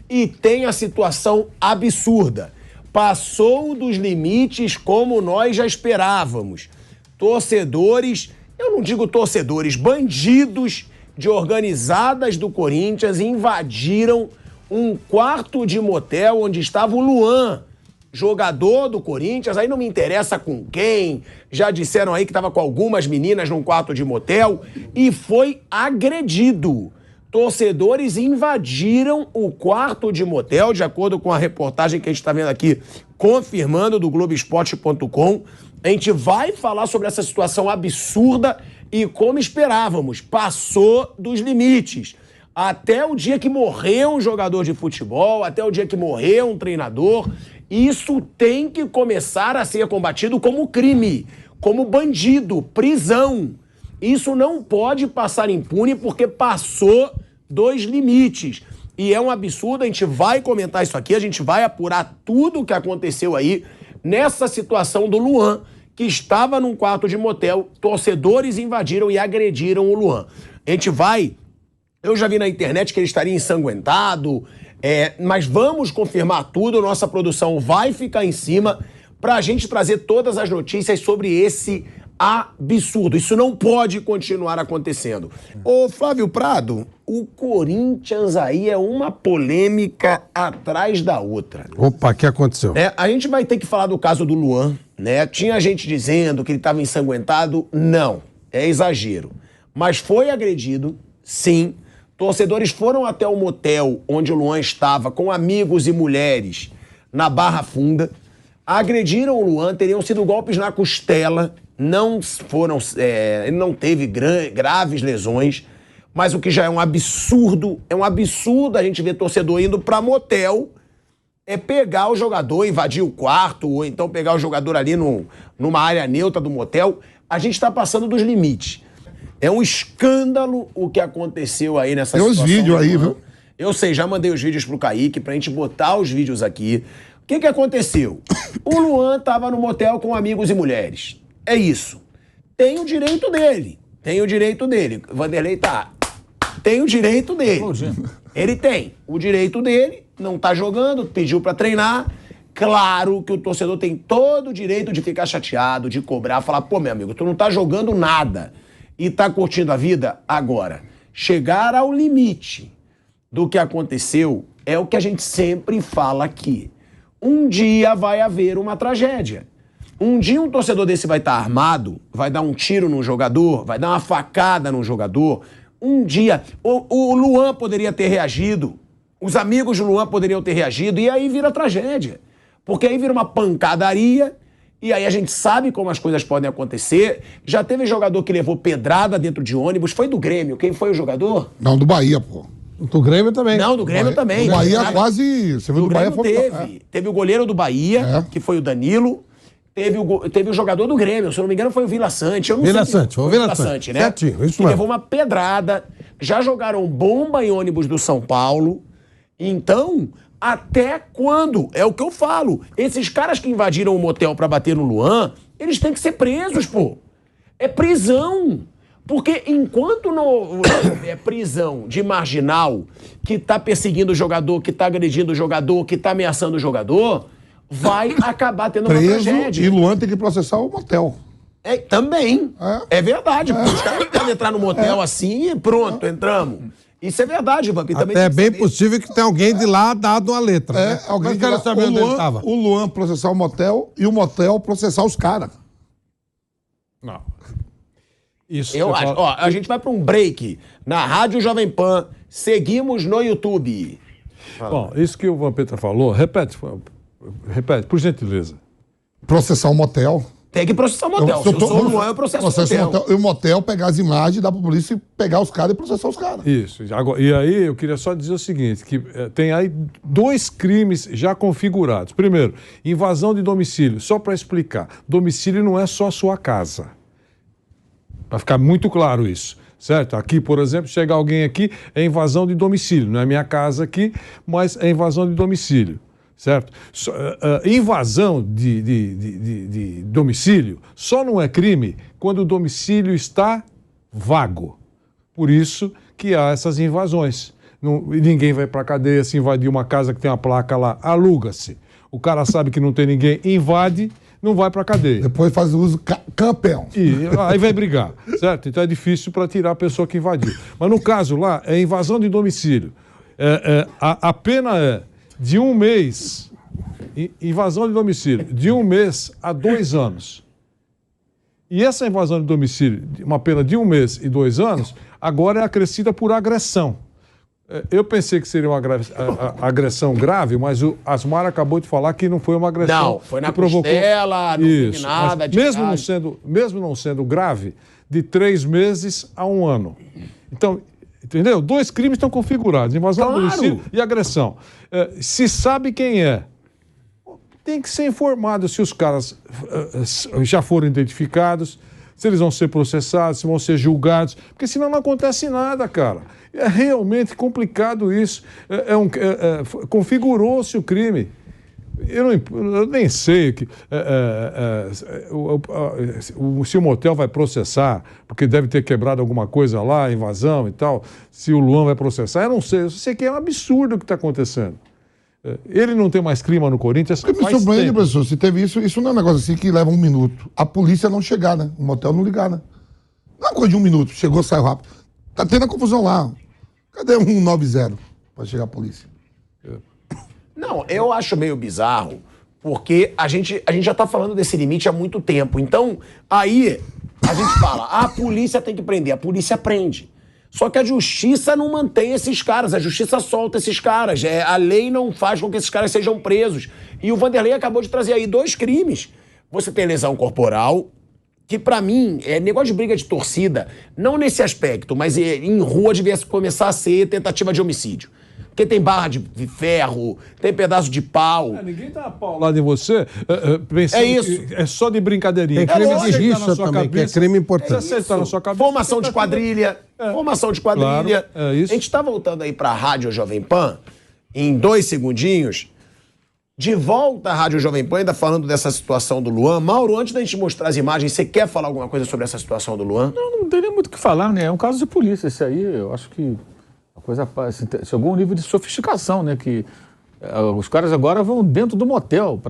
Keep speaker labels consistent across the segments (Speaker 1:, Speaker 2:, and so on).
Speaker 1: e tem a situação absurda. Passou dos limites como nós já esperávamos. Torcedores, eu não digo torcedores, bandidos de organizadas do Corinthians invadiram um quarto de motel onde estava o Luan, jogador do Corinthians, aí não me interessa com quem, já disseram aí que estava com algumas meninas num quarto de motel e foi agredido. Torcedores invadiram o quarto de motel, de acordo com a reportagem que a gente está vendo aqui, confirmando do Globoesporte.com. A gente vai falar sobre essa situação absurda e como esperávamos, passou dos limites. Até o dia que morreu um jogador de futebol, até o dia que morreu um treinador, isso tem que começar a ser combatido como crime, como bandido, prisão. Isso não pode passar impune porque passou dos limites. E é um absurdo, a gente vai comentar isso aqui, a gente vai apurar tudo o que aconteceu aí nessa situação do Luan, que estava num quarto de motel, torcedores invadiram e agrediram o Luan. A gente vai... Eu já vi na internet que ele estaria ensanguentado, mas vamos confirmar tudo, nossa produção vai ficar em cima para a gente trazer todas as notícias sobre esse absurdo. Isso não pode continuar acontecendo. Ô Flávio Prado, o Corinthians aí é uma polêmica atrás da outra.
Speaker 2: Opa, o que aconteceu?
Speaker 1: A gente vai ter que falar do caso do Luan, né? Tinha gente dizendo que ele estava ensanguentado. Não, é exagero. Mas foi agredido, sim. Torcedores foram até o motel onde o Luan estava com amigos e mulheres na Barra Funda, agrediram o Luan, teriam sido golpes na costela, não foram, ele não teve graves lesões, mas o que já é um absurdo a gente ver torcedor indo pra motel, pegar o jogador, invadir o quarto, ou então pegar o jogador ali numa área neutra do motel. A gente tá passando dos limites. É um escândalo o que aconteceu aí nessa situação.
Speaker 2: Tem os vídeos aí, viu?
Speaker 1: Eu sei, já mandei os vídeos pro Kaique pra gente botar os vídeos aqui. O que aconteceu? O Luan tava no motel com amigos e mulheres. É isso. Tem o direito dele. Tem o direito dele. Vanderlei tem o direito dele. Ele tem o direito dele, não tá jogando, pediu pra treinar. Claro que o torcedor tem todo o direito de ficar chateado, de cobrar, falar, pô, meu amigo, tu não tá jogando nada e tá curtindo a vida agora. Chegar ao limite do que aconteceu é o que a gente sempre fala aqui. Um dia vai haver uma tragédia. Um dia um torcedor desse vai estar armado, vai dar um tiro num jogador, vai dar uma facada num jogador. Um dia o Luan poderia ter reagido, os amigos do Luan poderiam ter reagido, e aí vira tragédia. Porque aí vira uma pancadaria, e aí a gente sabe como as coisas podem acontecer. Já teve jogador que levou pedrada dentro de ônibus, foi do Grêmio. Quem foi o jogador?
Speaker 2: Não, do Bahia, pô.
Speaker 3: Do Grêmio também.
Speaker 1: Não, do Grêmio também.
Speaker 2: Do Bahia quase... Você viu do Bahia?
Speaker 1: Teve o goleiro do Bahia, que foi o Danilo. Teve o jogador do Grêmio, se eu não me engano foi o Vila Sante.
Speaker 3: Vila Sante,
Speaker 1: né?
Speaker 3: Certinho, isso
Speaker 1: mesmo. Levou uma pedrada. Já jogaram bomba em ônibus do São Paulo. Então, até quando? É o que eu falo. Esses caras que invadiram o motel pra bater no Luan, eles têm que ser presos, pô. É prisão. Porque enquanto não houver prisão de marginal que tá perseguindo o jogador, que tá agredindo o jogador, que tá ameaçando o jogador, vai acabar tendo uma tragédia.
Speaker 2: E Luan tem que processar o motel.
Speaker 1: Também. É verdade. Os caras podem entrar no motel assim e pronto, entramos. Isso é verdade, Vamp.
Speaker 3: Até é bem possível que tenha alguém de lá dado uma letra. Né?
Speaker 2: Alguém quer saber onde ele tava. O Luan processar o motel e o motel processar os caras.
Speaker 3: Não. Isso.
Speaker 1: Eu acho. Ó, a gente vai para um break na Rádio Jovem Pan. Seguimos no YouTube.
Speaker 3: Bom, isso que o Vampeta falou, repete, por gentileza.
Speaker 2: Processar o motel.
Speaker 1: Tem que processar o motel. Se eu sou o Luan, eu processo o motel.
Speaker 2: E o motel pegar as imagens, dar pra polícia, pegar os caras e processar os caras.
Speaker 3: Isso. Agora, e aí eu queria só dizer o seguinte, que tem aí 2 crimes já configurados. Primeiro, invasão de domicílio. Só para explicar, domicílio não é só a sua casa. Para ficar muito claro isso. Certo? Aqui, por exemplo, chega alguém aqui, é invasão de domicílio. Não é minha casa aqui, mas é invasão de domicílio. Certo? Invasão de domicílio só não é crime quando o domicílio está vago. Por isso que há essas invasões. E ninguém vai para cadeia se invadir uma casa que tem uma placa lá. Aluga-se. O cara sabe que não tem ninguém, invade, não vai para cadeia.
Speaker 2: Depois faz o uso campeão.
Speaker 3: E aí vai brigar, certo? Então é difícil para tirar a pessoa que invadiu. Mas no caso lá, é invasão de domicílio. A pena é de 1 mês, invasão de domicílio, de 1 mês a 2 anos. E essa invasão de domicílio, uma pena de 1 mês e 2 anos, agora é acrescida por agressão. Eu pensei que seria uma agressão grave, mas o Asmar acabou de falar que não foi uma agressão.
Speaker 1: Não, foi na costela, não teve nada.
Speaker 3: Mesmo não sendo grave, de 3 meses a 1 ano. Então, entendeu? 2 crimes estão configurados, invasão de domicílio e agressão. Se sabe quem é, tem que ser informado se os caras já foram identificados, se eles vão ser processados, se vão ser julgados, porque senão não acontece nada, cara. É realmente complicado isso. Configurou-se o crime. Eu nem sei se o motel vai processar, porque deve ter quebrado alguma coisa lá, invasão e tal, se o Luan vai processar, eu não sei. Eu sei que é um absurdo o que está acontecendo. Ele não tem mais clima no Corinthians.
Speaker 2: O que me surpreende, professor, se teve isso não é um negócio assim que leva 1 minuto. A polícia não chegar, né? O motel não ligar, né? Não é uma coisa de 1 minuto. Chegou, saiu rápido. Tá tendo a confusão lá. Cadê 190 para chegar a polícia?
Speaker 1: Não, eu acho meio bizarro, porque a gente já tá falando desse limite há muito tempo. Então, aí a gente fala, a polícia tem que prender. A polícia prende. Só que a justiça não mantém esses caras, a justiça solta esses caras. A lei não faz com que esses caras sejam presos. E o Vanderlei acabou de trazer aí 2 crimes. Você tem lesão corporal, que pra mim é negócio de briga de torcida, não nesse aspecto, mas em rua devia começar a ser tentativa de homicídio. Porque tem barra de ferro, tem pedaço de pau.
Speaker 3: Ninguém tá paulado em você pensando
Speaker 1: isso.
Speaker 3: que é só de brincadeirinha.
Speaker 4: Tem crime de rixa também, que é crime importante.
Speaker 3: Você na sua cabeça,
Speaker 1: formação de quadrilha. Formação de quadrilha.
Speaker 3: Claro, é isso.
Speaker 1: A gente tá voltando aí pra Rádio Jovem Pan, em 2 segundinhos. De volta à Rádio Jovem Pan, ainda falando dessa situação do Luan. Mauro, antes da gente mostrar as imagens, você quer falar alguma coisa sobre essa situação do Luan?
Speaker 4: Não tem nem muito o que falar, né? É um caso de polícia. Esse aí, eu acho que a coisa chegou a um nível de sofisticação, né? Que os caras agora vão dentro do motel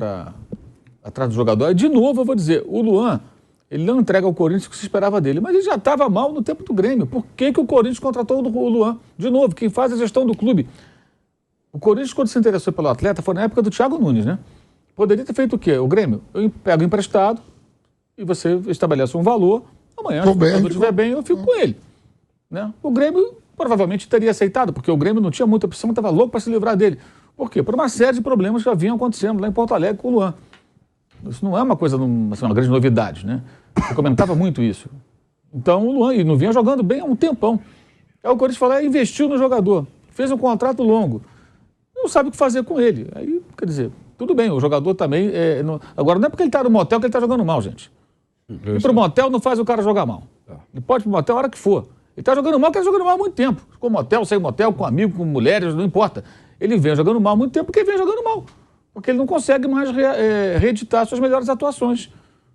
Speaker 4: atrás do jogador. E, de novo, eu vou dizer, o Luan, ele não entrega ao Corinthians o que se esperava dele, mas ele já estava mal no tempo do Grêmio. Por que o Corinthians contratou o Luan? De novo, quem faz a gestão do clube? O Corinthians, quando se interessou pelo atleta, foi na época do Thiago Nunes, né? Poderia ter feito o quê? O Grêmio, eu pego emprestado e você estabelece um valor, amanhã, se o jogador estiver bem, eu fico com ele. Né? O Grêmio provavelmente teria aceitado, porque o Grêmio não tinha muita opção, estava louco para se livrar dele. Por quê? Por uma série de problemas que já vinham acontecendo lá em Porto Alegre com o Luan. Isso não é uma coisa, assim, uma grande novidade, né? Eu comentava muito isso. Então, o Luan não vinha jogando bem há um tempão. Aí o Corinthians falou, investiu no jogador, fez um contrato longo, não sabe o que fazer com ele. Aí, quer dizer, tudo bem, o jogador também... Agora, não é porque ele está no motel que ele está jogando mal, gente. Ir para o motel não faz o cara jogar mal. Ele pode ir para o motel a hora que for. Ele está jogando mal, porque ele está jogando mal há muito tempo. Com motel, sem motel, com amigo, com mulheres, não importa. Ele vem jogando mal há muito tempo porque ele vem jogando mal. Porque ele não consegue mais reeditar suas melhores atuações.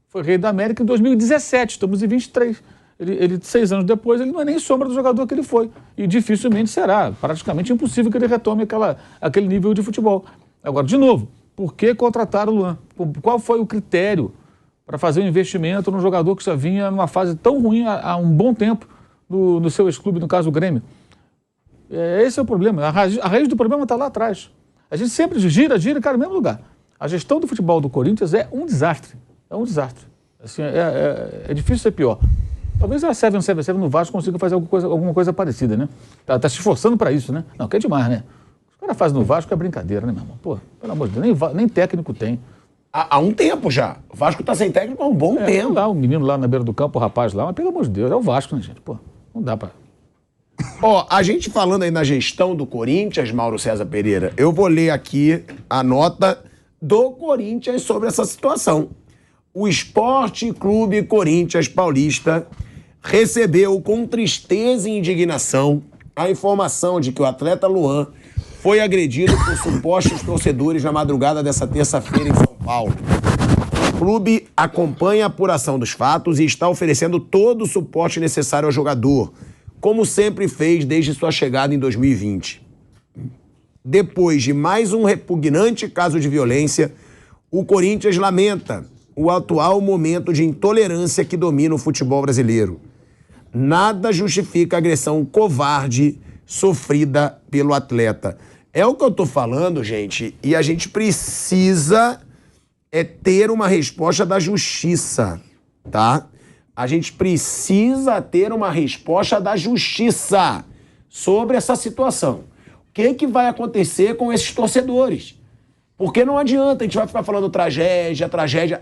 Speaker 4: Foi rei da América em 2017, estamos em 23. Ele 6 anos depois, ele não é nem sombra do jogador que ele foi. E dificilmente será. Praticamente impossível que ele retome aquele nível de futebol. Agora, de novo, por que contratar o Luan? Qual foi o critério para fazer um investimento num jogador que já vinha numa fase tão ruim há um bom tempo no seu ex-clube, no caso o Grêmio? Esse é o problema. A raiz do problema está lá atrás. A gente sempre gira e cai no mesmo lugar. A gestão do futebol do Corinthians é um desastre. É um desastre. Assim, é difícil ser pior. Talvez a 777 no Vasco consiga fazer alguma coisa parecida, né? Tá se esforçando para isso, né? Não, que é demais, né? Os caras fazem no Vasco é brincadeira, né, meu irmão? Pô, pelo amor de Deus, nem técnico tem.
Speaker 1: Há um tempo já. O Vasco tá sem técnico há um bom tempo.
Speaker 4: Lá, o menino lá na beira do campo, o rapaz lá, mas pelo amor de Deus, é o Vasco, né, gente? Pô, não dá pra...
Speaker 1: Ó, a gente falando aí na gestão do Corinthians, Mauro César Pereira, eu vou ler aqui a nota do Corinthians sobre essa situação. O Esporte Clube Corinthians Paulista recebeu com tristeza e indignação a informação de que o atleta Luan foi agredido por supostos torcedores na madrugada dessa terça-feira em São Paulo. O clube acompanha a apuração dos fatos e está oferecendo todo o suporte necessário ao jogador, como sempre fez desde sua chegada em 2020. Depois de mais um repugnante caso de violência, o Corinthians lamenta o atual momento de intolerância que domina o futebol brasileiro. Nada justifica a agressão covarde sofrida pelo atleta. É o que eu tô falando, gente, e a gente precisa ter uma resposta da justiça, tá? A gente precisa ter uma resposta da justiça sobre essa situação. O que vai acontecer com esses torcedores? Porque não adianta, a gente vai ficar falando tragédia,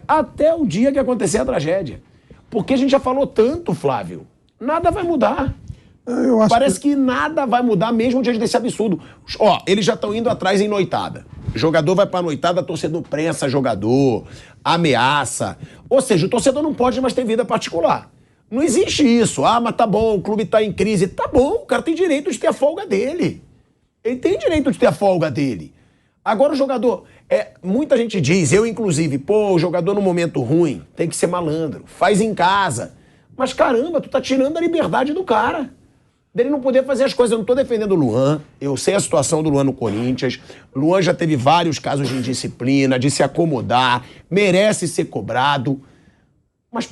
Speaker 1: até o dia que acontecer a tragédia. Porque a gente já falou tanto, Flávio. Nada vai mudar. Parece que nada vai mudar mesmo diante desse absurdo. Ó, eles já estão indo atrás em noitada. Jogador vai pra noitada, torcedor prensa jogador, ameaça. Ou seja, o torcedor não pode mais ter vida particular. Não existe isso. Ah, mas tá bom, o clube tá em crise. Tá bom, o cara tem direito de ter a folga dele. Ele tem direito de ter a folga dele. Agora o jogador... muita gente diz, eu inclusive, o jogador no momento ruim tem que ser malandro. Faz em casa. Mas caramba, tu tá tirando a liberdade do cara. Dele não poder fazer as coisas. Eu não tô defendendo o Luan. Eu sei a situação do Luan no Corinthians. Luan já teve vários casos de indisciplina, de se acomodar. Merece ser cobrado. Mas,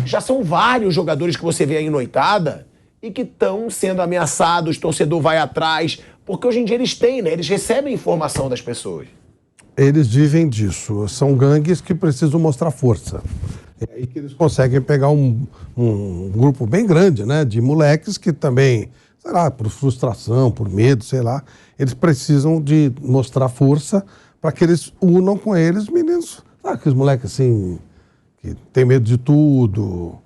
Speaker 1: já são vários jogadores que você vê aí em noitada e que estão sendo ameaçados, o torcedor vai atrás, porque hoje em dia eles têm, né? Eles recebem informação das pessoas.
Speaker 5: Eles vivem disso. São gangues que precisam mostrar força. É aí que eles conseguem pegar um grupo bem grande, né? De moleques que também, sei lá, por frustração, por medo, sei lá, eles precisam de mostrar força para que eles unam com eles meninos, sabe, aqueles moleques assim, que tem medo de tudo,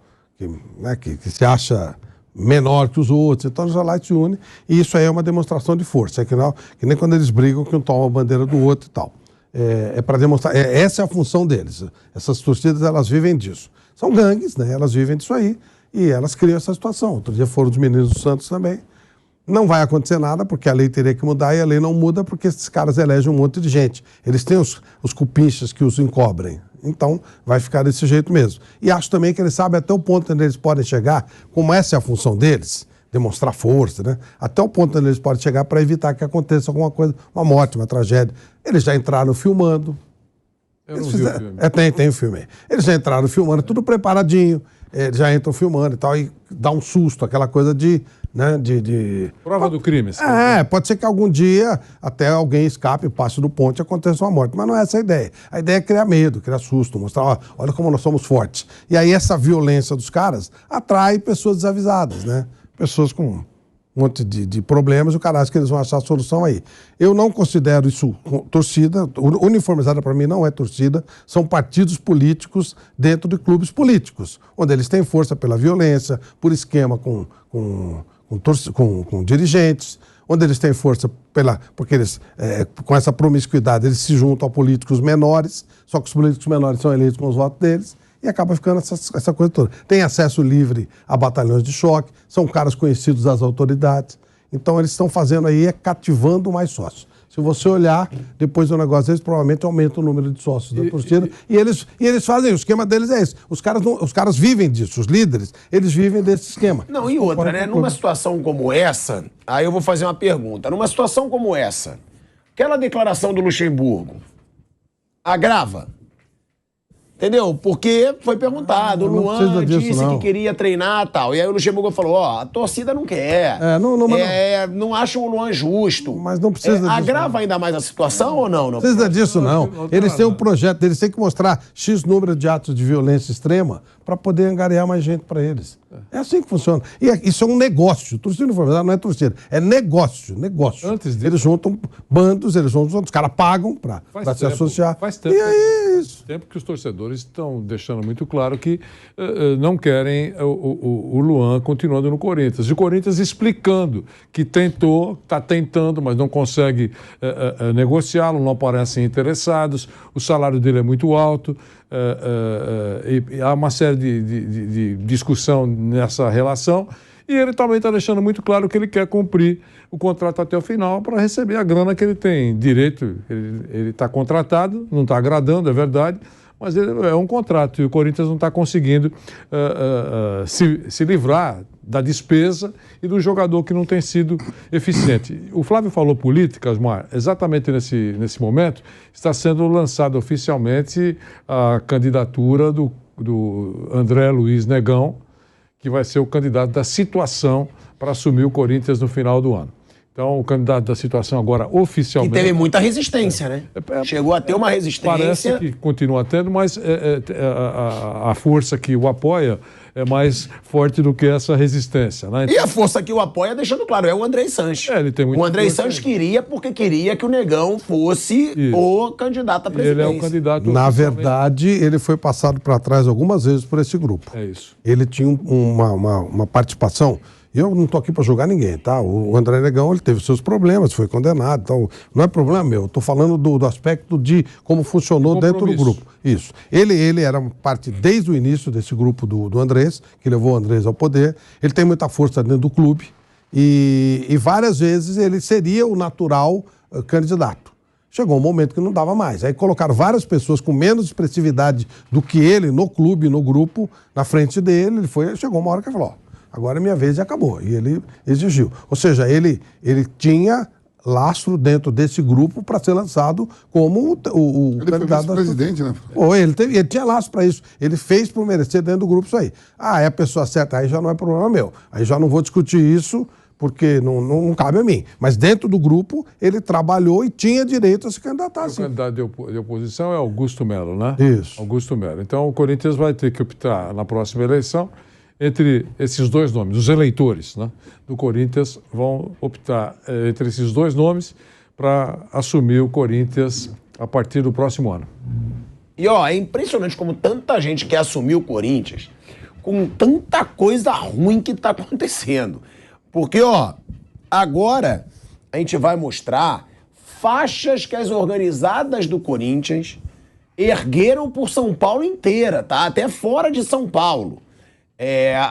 Speaker 5: que se acha menor que os outros, então eles já lá se unem, e isso aí é uma demonstração de força, que nem quando eles brigam que um toma a bandeira do outro e tal. É para demonstrar, essa é a função deles. Essas torcidas, elas vivem disso. São gangues, né? Elas vivem disso aí e elas criam essa situação. Outro dia foram os meninos do Santos também. Não vai acontecer nada porque a lei teria que mudar e a lei não muda porque esses caras elegem um monte de gente. Eles têm os cupinchas que os encobrem. Então, vai ficar desse jeito mesmo. E acho também que eles sabem até o ponto onde eles podem chegar, como essa é a função deles, demonstrar força, né? Até o ponto onde eles podem chegar para evitar que aconteça alguma coisa, uma morte, uma tragédia. Eles já entraram filmando.
Speaker 3: Eu não vi o filme.
Speaker 5: Tem o filme aí. Eles já entraram filmando, tudo preparadinho. Eles já entram filmando e tal, e dá um susto, aquela coisa de... né,
Speaker 3: Prova do crime.
Speaker 5: Pode ser que algum dia até alguém escape, passe do ponte e aconteça uma morte. Mas não é essa a ideia. A ideia é criar medo, criar susto, mostrar, olha como nós somos fortes. E aí essa violência dos caras atrai pessoas desavisadas, né? Pessoas com um monte de problemas, e o cara acha que eles vão achar a solução aí. Eu não considero isso torcida. Uniformizada para mim não é torcida. São partidos políticos dentro de clubes políticos, onde eles têm força pela violência, por esquema com dirigentes, onde eles têm força porque eles, com essa promiscuidade, eles se juntam a políticos menores, só que os políticos menores são eleitos com os votos deles, e acaba ficando essa coisa toda. Tem acesso livre a batalhões de choque, são caras conhecidos das autoridades, então eles estão fazendo aí, cativando mais sócios. Se você olhar, depois do negócio deles, provavelmente aumenta o número de sócios da torcida. E eles fazem, o esquema deles é esse. Os caras vivem disso, os líderes, eles vivem desse esquema.
Speaker 1: Não, e outra, né? Numa situação como essa, aí eu vou fazer uma pergunta. Numa situação como essa, aquela declaração do Luxemburgo agrava? Entendeu? Porque foi perguntado, o Luan disse que queria treinar e tal. E aí o Luxemburgo falou, a torcida não quer. Não acham o Luan justo.
Speaker 5: Mas não precisa disso.
Speaker 1: Agrava ainda mais a situação ou não?
Speaker 5: Não precisa disso, não. Eles têm um projeto, eles têm que mostrar X número de atos de violência extrema para poder angariar mais gente para eles. É assim que funciona. E isso é um negócio. Torcida uniformizada não é torcida, é negócio. Antes disso, eles juntam bandos, os caras pagam para se associar.
Speaker 3: Faz tempo.
Speaker 5: E aí,
Speaker 3: isso. Tempo que os torcedores estão deixando muito claro que não querem o Luan continuando no Corinthians. E o Corinthians explicando que está tentando, mas não consegue negociá-lo, não parecem interessados, o salário dele é muito alto, e há uma série de discussão nessa relação, e ele também está deixando muito claro que ele quer cumprir o contrato até o final para receber a grana que ele tem direito. Ele está contratado, não está agradando, é verdade, mas é um contrato e o Corinthians não está conseguindo se livrar da despesa e do jogador que não tem sido eficiente. O Flávio falou política, Osmar, exatamente nesse momento está sendo lançada oficialmente a candidatura do André Luiz Negão, que vai ser o candidato da situação para assumir o Corinthians no final do ano. Então, o candidato da situação agora oficialmente...
Speaker 1: E teve muita resistência, né? Chegou a ter uma resistência...
Speaker 3: Parece que continua tendo, mas a força que o apoia é mais forte do que essa resistência. Né?
Speaker 1: E a força que o apoia, deixando claro, é o Andrei Sanches.
Speaker 3: Ele tem muita
Speaker 1: o Andrei
Speaker 3: força
Speaker 1: Sanches queria porque queria que o Negão fosse o candidato à presidência.
Speaker 3: Ele é o candidato...
Speaker 5: Na verdade, ele foi passado para trás algumas vezes por esse grupo.
Speaker 3: É isso.
Speaker 5: Ele tinha uma participação... Eu não estou aqui para julgar ninguém, tá? O André Negão, ele teve seus problemas, foi condenado, então não é problema meu. Estou falando do aspecto de como funcionou dentro do grupo. Isso. Ele era parte desde o início desse grupo do Andrés, que levou o Andrés ao poder. Ele tem muita força dentro do clube e várias vezes ele seria o natural candidato. Chegou um momento que não dava mais. Aí colocaram várias pessoas com menos expressividade do que ele no clube, no grupo, na frente dele. Chegou uma hora que ele falou, ó, agora é minha vez e acabou. E ele exigiu. Ou seja, ele tinha lastro dentro desse grupo para ser lançado como o candidato...
Speaker 2: Ele foi vice-presidente, né?
Speaker 5: Ele tinha lastro para isso. Ele fez por merecer dentro do grupo isso aí. Ah, é a pessoa certa, aí já não é problema meu. Aí já não vou discutir isso, porque não cabe a mim. Mas dentro do grupo, ele trabalhou e tinha direito a se candidatar.
Speaker 3: O candidato de oposição é Augusto Melo, né?
Speaker 5: Isso.
Speaker 3: Augusto Melo. Então, o Corinthians vai ter que optar na próxima eleição entre esses dois nomes. Os eleitores, né, do Corinthians vão optar entre esses dois nomes para assumir o Corinthians a partir do próximo ano.
Speaker 1: E ó, é impressionante como tanta gente quer assumir o Corinthians com tanta coisa ruim que tá acontecendo. Porque, ó, agora a gente vai mostrar faixas que as organizadas do Corinthians ergueram por São Paulo inteira, tá? Até fora de São Paulo.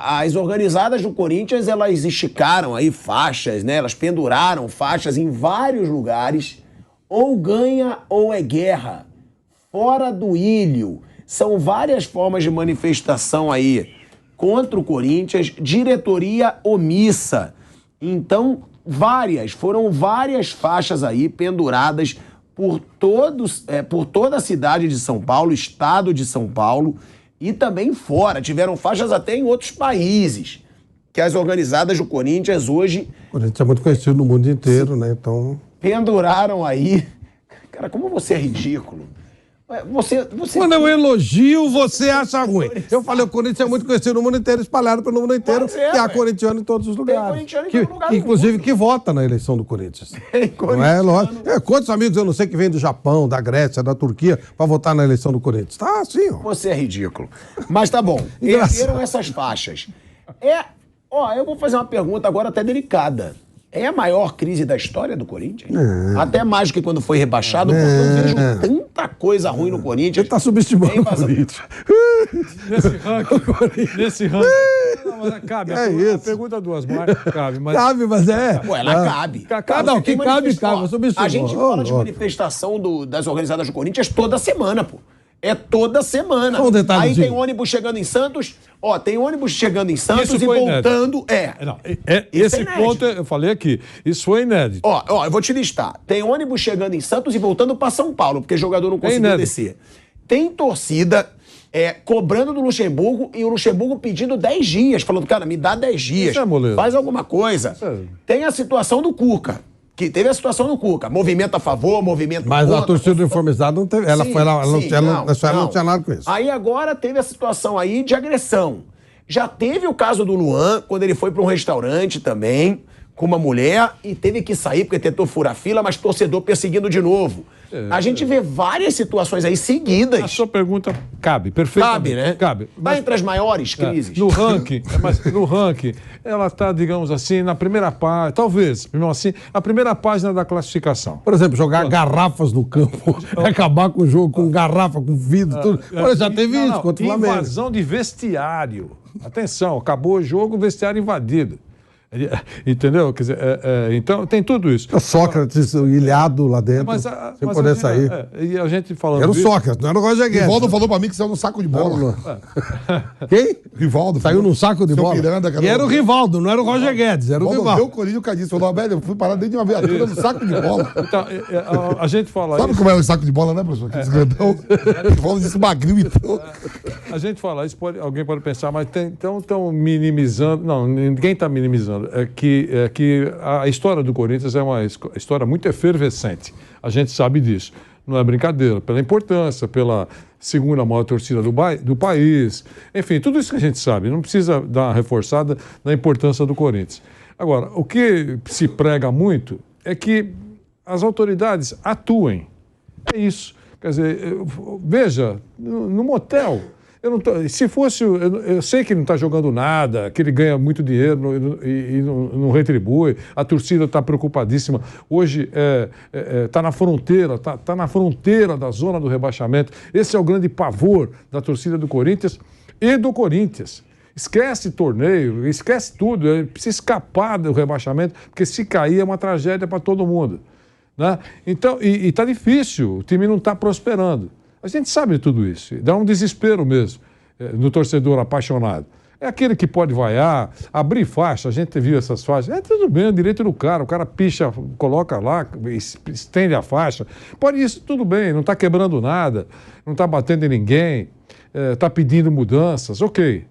Speaker 1: As organizadas do Corinthians, elas esticaram aí faixas, né? Elas penduraram faixas em vários lugares. Ou ganha ou é guerra. Fora do ilho. São várias formas de manifestação aí contra o Corinthians. Diretoria omissa. Então, foram várias faixas aí penduradas por toda a cidade de São Paulo, estado de São Paulo, e também fora. Tiveram faixas até em outros países, que as organizadas do Corinthians hoje...
Speaker 5: O Corinthians é muito conhecido no mundo inteiro, né? Então...
Speaker 1: penduraram aí... Cara, como você é ridículo.
Speaker 5: Quando eu elogio, você acha ruim. Eu falei, o Corinthians é muito conhecido no mundo inteiro, espalhado pelo mundo inteiro, e há corintiano em todos os lugares.
Speaker 1: Corintiano em todo lugar do
Speaker 5: Inclusive,
Speaker 1: mundo.
Speaker 5: que vota na eleição do Corinthians.
Speaker 1: Corintiano.
Speaker 5: Não é lógico. Quantos amigos eu não sei que vêm do Japão, da Grécia, da Turquia, para votar na eleição do Corinthians? Tá assim, ó.
Speaker 1: Você é ridículo. Mas tá bom. Ergueram essas faixas. Eu vou fazer uma pergunta agora até delicada. É a maior crise da história do Corinthians? Até mais do que quando foi rebaixado, porque eu vejo tanta coisa ruim no Corinthians.
Speaker 5: Ele tá subestimando o Corinthians.
Speaker 3: Nesse ranking. Não, mas cabe. A pergunta duas marcas cabe. Mas...
Speaker 5: Cabe, mas é.
Speaker 1: Pô, ela cabe.
Speaker 5: Não, que cabe, eu subestimo.
Speaker 1: A gente fala de manifestação das organizadas do Corinthians toda semana, pô. É toda semana.
Speaker 5: Só um detalhezinho.
Speaker 1: Aí tem ônibus chegando em Santos. Ó, tem ônibus chegando em Santos
Speaker 3: Isso
Speaker 1: e
Speaker 3: foi
Speaker 1: voltando.
Speaker 3: Não,
Speaker 1: Isso
Speaker 3: esse
Speaker 1: é inédito.
Speaker 3: ponto eu falei aqui. Isso foi inédito.
Speaker 1: Ó, eu vou te listar. Tem ônibus chegando em Santos e voltando pra São Paulo, porque o jogador não conseguiu
Speaker 3: inédito.
Speaker 1: descer. Tem torcida cobrando do Luxemburgo e o Luxemburgo pedindo 10 dias, falando, cara, me dá 10 dias.
Speaker 3: Isso é moleza.
Speaker 1: Faz alguma coisa. Tem a situação do Cuca. Que teve a situação do Cuca. Movimento a favor, movimento
Speaker 5: Mas
Speaker 1: contra.
Speaker 5: a torcida uniformizada não teve. Ela
Speaker 1: Sim,
Speaker 5: foi lá,
Speaker 1: sim,
Speaker 5: não tinha nada com isso.
Speaker 1: Aí agora teve a situação aí de agressão. Já teve o caso do Luan, quando ele foi para um restaurante também, com uma mulher, e teve que sair porque tentou furar fila, mas torcedor perseguindo de novo. A gente vê várias situações aí seguidas.
Speaker 3: A sua pergunta cabe, perfeitamente.
Speaker 1: Cabe, né?
Speaker 3: Cabe.
Speaker 1: Tá entre as maiores crises.
Speaker 3: No ranking, ela está, digamos assim, na primeira página, talvez, mesmo assim, a primeira página da classificação.
Speaker 5: Por exemplo, jogar garrafas no campo, acabar com o jogo com garrafa, com vidro, tudo. Olha, já teve isso contra o Flamengo.
Speaker 3: Invasão de vestiário. Atenção, acabou o jogo, o vestiário invadido. Entendeu? Quer dizer, então tem tudo isso.
Speaker 5: Sócrates, o ilhado lá dentro, sem poder sair.
Speaker 3: E a gente falando
Speaker 5: Era o
Speaker 3: isso,
Speaker 5: Sócrates, não era o Roger Guedes.
Speaker 2: Rivaldo falou pra mim que saiu no saco de bola.
Speaker 5: Quem?
Speaker 2: Rivaldo.
Speaker 5: Saiu num saco de
Speaker 2: Seu
Speaker 5: bola.
Speaker 2: Miranda, cara.
Speaker 5: E era o Rivaldo, não era o Roger Guedes, era o
Speaker 2: Quando
Speaker 5: Rivaldo.
Speaker 2: deu o Corinthians, o cara disse, falou, velho, eu fui parar dentro de uma viatura no saco de bola.
Speaker 3: então, a gente fala
Speaker 2: Sabe
Speaker 3: isso.
Speaker 2: como é o saco de bola, né, professor? Aqueles grandão. Rivaldo disse magrinho, então.
Speaker 3: A gente fala isso, alguém pode pensar, mas estão minimizando. Não, ninguém está minimizando. É que a história do Corinthians é uma história muito efervescente. A gente sabe disso. Não é brincadeira. Pela importância, pela segunda maior torcida do país. Enfim, tudo isso que a gente sabe. Não precisa dar uma reforçada na importância do Corinthians. Agora, o que se prega muito é que as autoridades atuem. É isso. Quer dizer, veja, no motel, se fosse, eu sei que ele não está jogando nada, que ele ganha muito dinheiro e não retribui, a torcida está preocupadíssima. Hoje está na fronteira, está na fronteira da zona do rebaixamento. Esse é o grande pavor da torcida do Corinthians e do Corinthians. Esquece torneio, esquece tudo, precisa escapar do rebaixamento, porque se cair é uma tragédia para todo mundo. Né? Então, e está difícil, o time não está prosperando. A gente sabe de tudo isso, dá um desespero mesmo no torcedor apaixonado. É aquele que pode vaiar, abrir faixa, a gente viu essas faixas, tudo bem, é direito do cara, o cara picha, coloca lá, estende a faixa, pode isso, tudo bem, não está quebrando nada, não está batendo em ninguém, está pedindo mudanças, ok.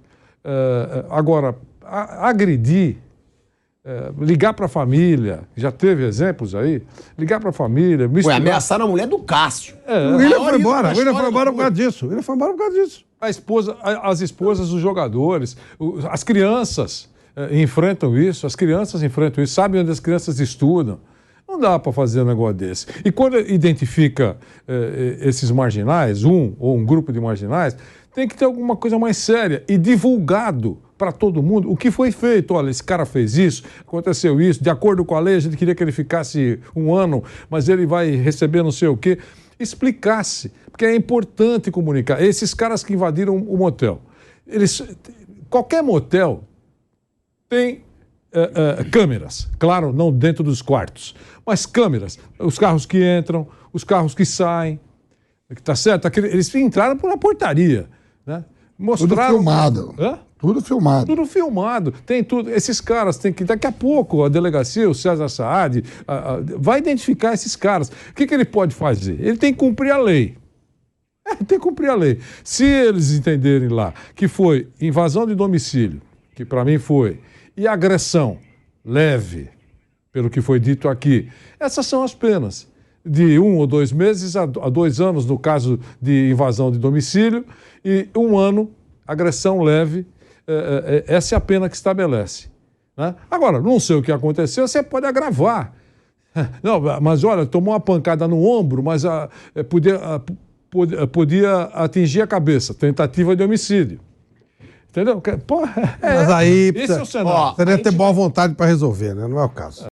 Speaker 3: Agora, agredir, ligar para a família, já teve exemplos aí, ligar para a família, misturar...
Speaker 1: ameaçaram a mulher do Cássio.
Speaker 5: O William foi embora, o William foi embora por causa disso. O William foi embora por causa disso.
Speaker 3: As esposas dos jogadores, as crianças enfrentam isso, sabem onde as crianças estudam. Não dá para fazer um negócio desse. E quando identifica esses marginais, ou um grupo de marginais, tem que ter alguma coisa mais séria e divulgado para todo mundo o que foi feito. Olha, esse cara fez isso, aconteceu isso, de acordo com a lei, a gente queria que ele ficasse 1 ano, mas ele vai receber não sei o quê. Explicasse, porque é importante comunicar. Esses caras que invadiram o motel, qualquer motel tem câmeras, claro, não dentro dos quartos, mas câmeras, os carros que entram, os carros que saem, tá certo? Eles entraram por uma portaria, né? Mostraram...
Speaker 2: Tudo filmado.
Speaker 3: Hã?
Speaker 2: Tudo filmado.
Speaker 3: Tudo filmado, tem tudo. Esses caras têm que... Daqui a pouco a delegacia, o César Saad, vai identificar esses caras. O que ele pode fazer? Ele tem que cumprir a lei. Tem que cumprir a lei. Se eles entenderem lá que foi invasão de domicílio, que para mim foi, e agressão leve, pelo que foi dito aqui, essas são as penas. De 1 ou 2 meses a 2 anos, no caso de invasão de domicílio, e 1 ano, agressão leve. Essa é a pena que estabelece. Né? Agora, não sei o que aconteceu, você pode agravar. Não, mas olha, tomou uma pancada no ombro, mas podia atingir a cabeça. Tentativa de homicídio. Entendeu?
Speaker 5: Mas aí
Speaker 3: esse é o cenário.
Speaker 5: você deve ter boa vontade para resolver, né? Não é o caso.